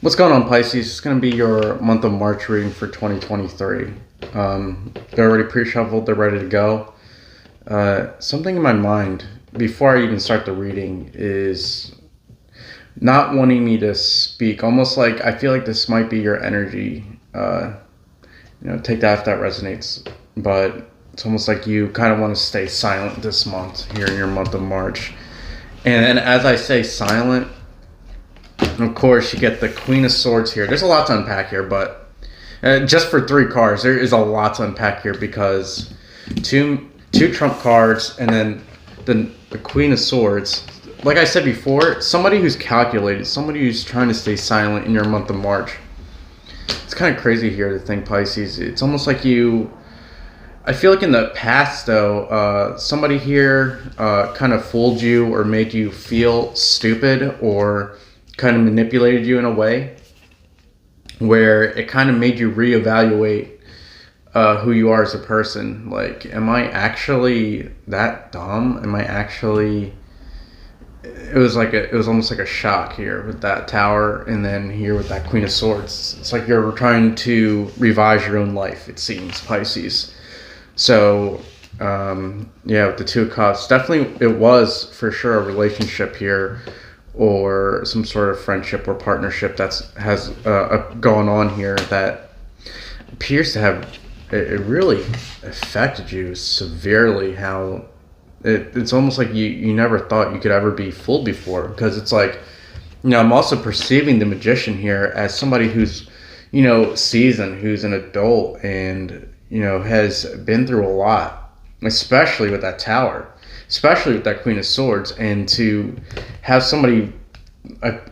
What's going on, Pisces? It's going to be your month of March reading for 2023. They're already pre-shuffled. They're ready to go. Something in my mind, before I even start the reading, is not wanting me to speak. Almost like I feel like this might be your energy. Take that if that resonates. But it's almost like you kind of want to stay silent this month, here in your month of March. And then as I say silent, of course, you get the Queen of Swords here. There's a lot to unpack here, but just for 3 cards, there is a lot to unpack here because two trump cards and then the Queen of Swords. Like I said before, somebody who's calculated, somebody who's trying to stay silent in your month of March. It's kind of crazy here to think, Pisces. It's almost like I feel like in the past, though, somebody here kind of fooled you or made you feel stupid or kind of manipulated you in a way where it kind of made you reevaluate who you are as a person. Like, am I actually that dumb? Am I actually... It was almost like a shock here with that Tower, and then here with that Queen of Swords. It's like you're trying to revise your own life, it seems, Pisces. So, with the Two of Cups, definitely it was for sure a relationship here, or some sort of friendship or partnership has going on here that appears to have it really affected you severely. How it's almost like you never thought you could ever be fooled before, because it's like, I'm also perceiving the Magician here as somebody who's seasoned, who's an adult, and has been through a lot, especially with that Tower, especially with that Queen of Swords, and to have somebody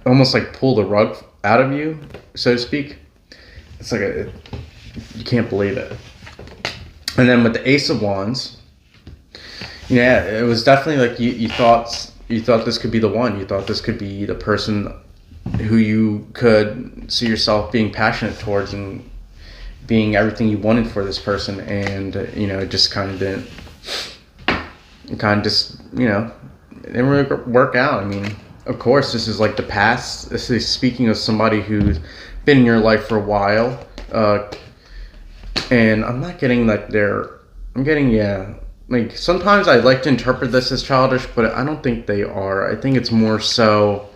almost like pull the rug out of you, so to speak. It's like you can't believe it. And then with the Ace of Wands, it was definitely like you thought this could be the one. You thought this could be the person who you could see yourself being passionate towards and being everything you wanted for this person, and it just kind of didn't. It kind of just it didn't really work out. I mean, of course, this is like the past. This is speaking of somebody who's been in your life for a while, and I'm not getting like I'm getting like sometimes I like to interpret this as childish, but I don't think they are. I think it's more so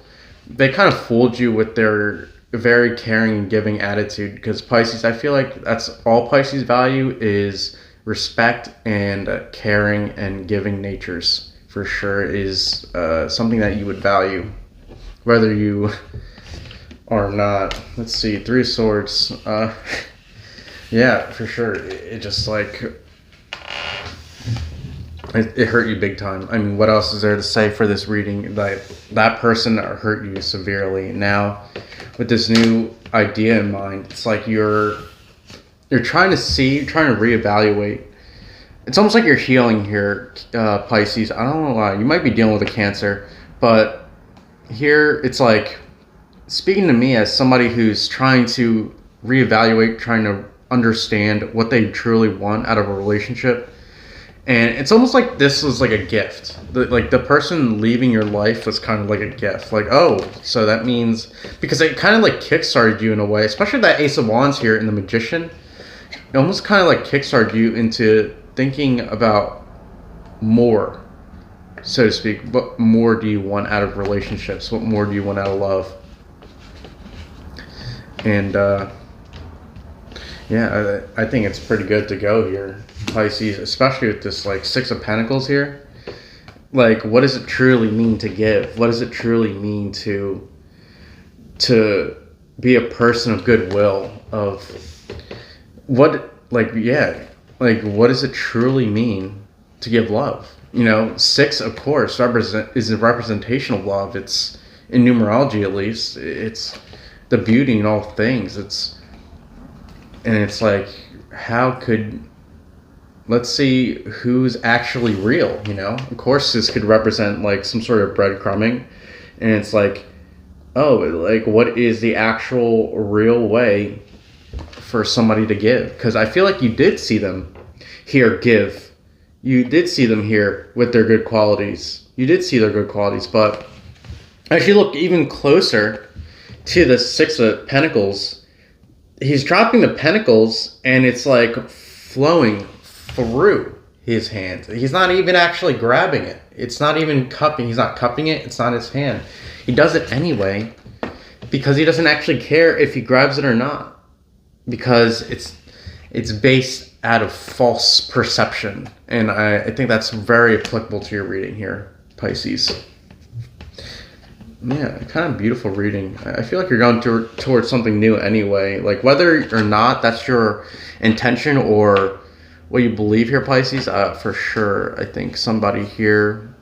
they kind of fooled you with their very caring and giving attitude, because Pisces, I feel like that's all Pisces value is respect and caring and giving natures. For sure is something that you would value, whether you are not. Let's see, 3 of Swords. For sure. It just like it hurt you big time. I mean, what else is there to say for this reading? Like, that person hurt you severely. Now, with this new idea in mind, it's like you're trying to reevaluate. It's almost like you're healing here, Pisces. I don't know why. You might be dealing with a Cancer, but here it's like speaking to me as somebody who's trying to reevaluate, trying to understand what they truly want out of a relationship. And it's almost like this was like a gift. The person leaving your life was kind of like a gift. Like, oh, so that means... Because it kind of like kickstarted you in a way, especially that Ace of Wands here in the Magician. It almost kind of like kickstarted you into thinking about more, so to speak. What more do you want out of relationships? What more do you want out of love? And I think it's pretty good to go here, Pisces, especially with this like 6 of Pentacles here. Like, what does it truly mean to give? What does it truly mean to be a person of goodwill? Of what, what does it truly mean to give love? 6, of course, is a representation of love. It's, in numerology at least, it's the beauty in all things. And it's like, let's see who's actually real, Of course, this could represent like some sort of breadcrumbing. And it's like, oh, like, what is the actual real way for somebody to give? Because I feel like you did see them here give. You did see them here with their good qualities. You did see their good qualities, but as you look even closer, to the Six of Pentacles, he's dropping the pentacles and it's like flowing through his hand. He's not even actually grabbing it. It's not even cupping. He's not cupping it. It's not his hand. He does it anyway because he doesn't actually care if he grabs it or not, because it's based out of false perception. And I think that's very applicable to your reading here, Pisces. Yeah, kind of beautiful reading. I feel like you're going towards something new anyway. Like whether or not that's your intention or what you believe here, Pisces, for sure, I think somebody here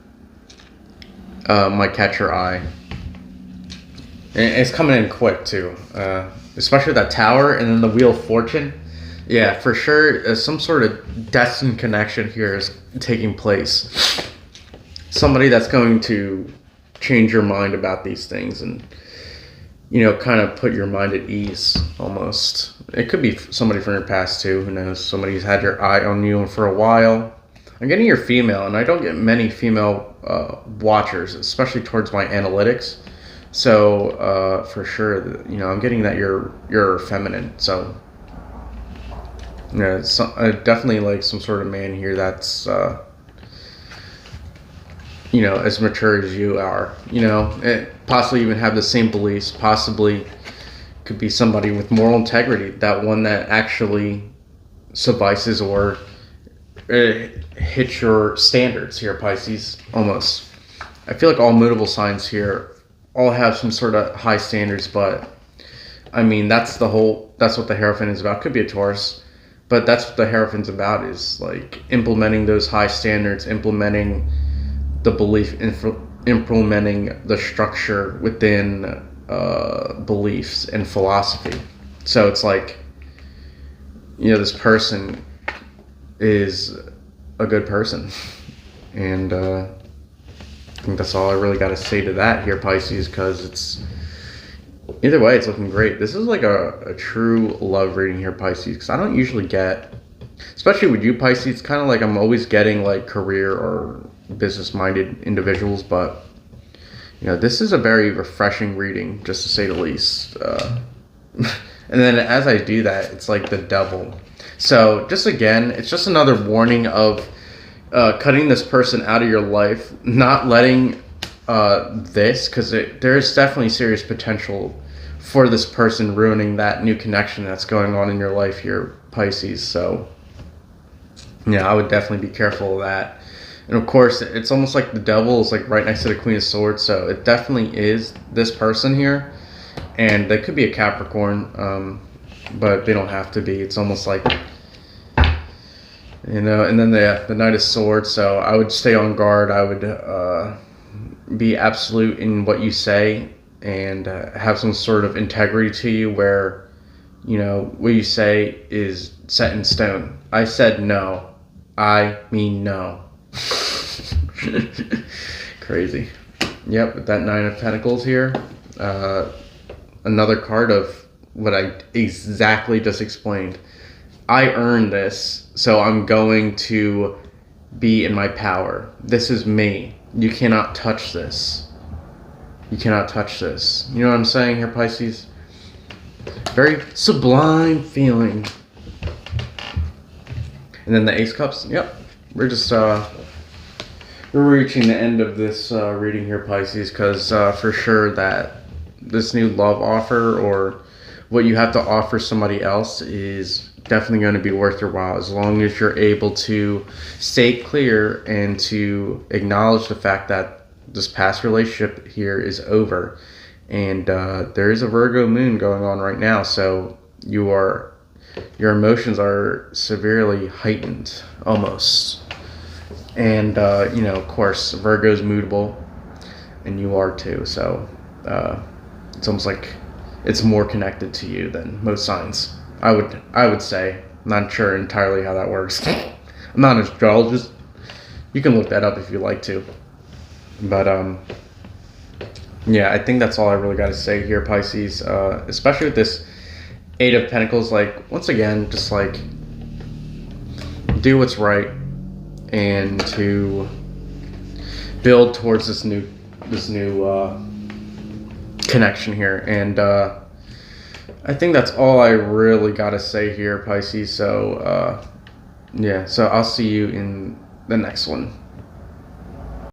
might catch your eye. And it's coming in quick too, especially that Tower and then the Wheel of Fortune. Yeah, for sure, some sort of destined connection here is taking place. Somebody that's going to change your mind about these things and, you know, kind of put your mind at ease almost. It could be somebody from your past too, who knows. Somebody who's had your eye on you for a while. I'm getting your female, and I don't get many female watchers, especially towards my analytics. So for sure, you know, I'm getting that you're feminine. So yeah, it's definitely like some sort of man here that's you know, as mature as you are, you know, and possibly even have the same beliefs, possibly could be somebody with moral integrity, that one that actually suffices or hits your standards here, Pisces, almost. I feel like all mutable signs here all have some sort of high standards, but I mean, that's what the Hierophant is about. Could be a Taurus, but that's what the Hierophant's about, is like implementing those high standards, implementing the belief, implementing the structure within beliefs and philosophy. So it's like, you know, this person is a good person. And I think that's all I really got to say to that here, Pisces, because it's, either way, it's looking great. This is like a true love reading here, Pisces, because I don't usually get, especially with you, Pisces, it's kind of like I'm always getting like career or business-minded individuals, but you know, this is a very refreshing reading, just to say the least. And then as I do that, it's like the Devil. So just again, it's just another warning of cutting this person out of your life, not letting this, because there is definitely serious potential for this person ruining that new connection that's going on in your life here, Pisces. So yeah, I would definitely be careful of that. And of course, it's almost like the Devil is like right next to the Queen of Swords, so it definitely is this person here. And they could be a Capricorn, but they don't have to be. It's almost like, you know, and then the Knight of Swords, so I would stay on guard. I would be absolute in what you say and have some sort of integrity to you where, you know, what you say is set in stone. I said no. I mean no. Crazy. Yep, with that Nine of Pentacles here. Another card of what I exactly just explained. I earned this, so I'm going to be in my power. This is me. You cannot touch this. You cannot touch this. You know what I'm saying here, Pisces? Very sublime feeling. And then the Ace of Cups. Yep. We're just we're reaching the end of this reading here, Pisces, because for sure that this new love offer or what you have to offer somebody else is definitely going to be worth your while, as long as you're able to stay clear and to acknowledge the fact that this past relationship here is over. And there is a Virgo moon going on right now, so your emotions are severely heightened, almost. And, you know, of course, Virgo's mutable, and you are too. So it's almost like it's more connected to you than most signs. I would say. I'm not sure entirely how that works. I'm not an astrologist. You can look that up if you like to. But, yeah, I think that's all I really got to say here, Pisces. Especially with this Eight of Pentacles. Like, once again, just like, do what's right. And to build towards this new connection here. And I think that's all I really got to say here, Pisces. So, yeah, so I'll see you in the next one.